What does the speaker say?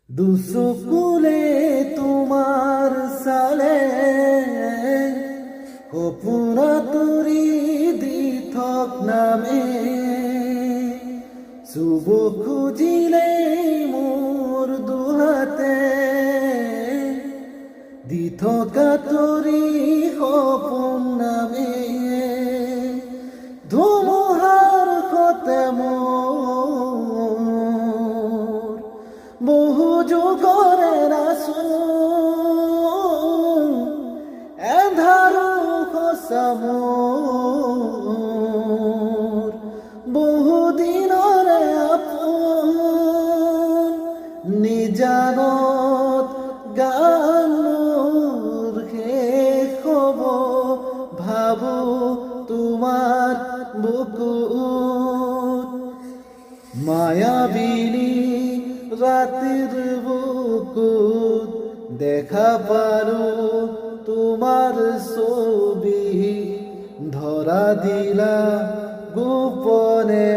দুচকুলে তোমাৰ চালে সপোনা তুৰি দি থক নামে চুব খুজিলে মোৰ দুহাতে দি থকা তুৰি সপোন নামে ধুমুহাৰ সতে মোৰ বহু যুগৰে নাচো এন্ধাৰো সঁচা মোৰ বহু দিনৰে আপোন নিজানত গানৰ শেষ হ'ব ভাবো তোমাৰ বুকুত মায়াবিনী রাতের বুকুত দেখা পারো তোমার ছবি ধরা দিলা গোপনে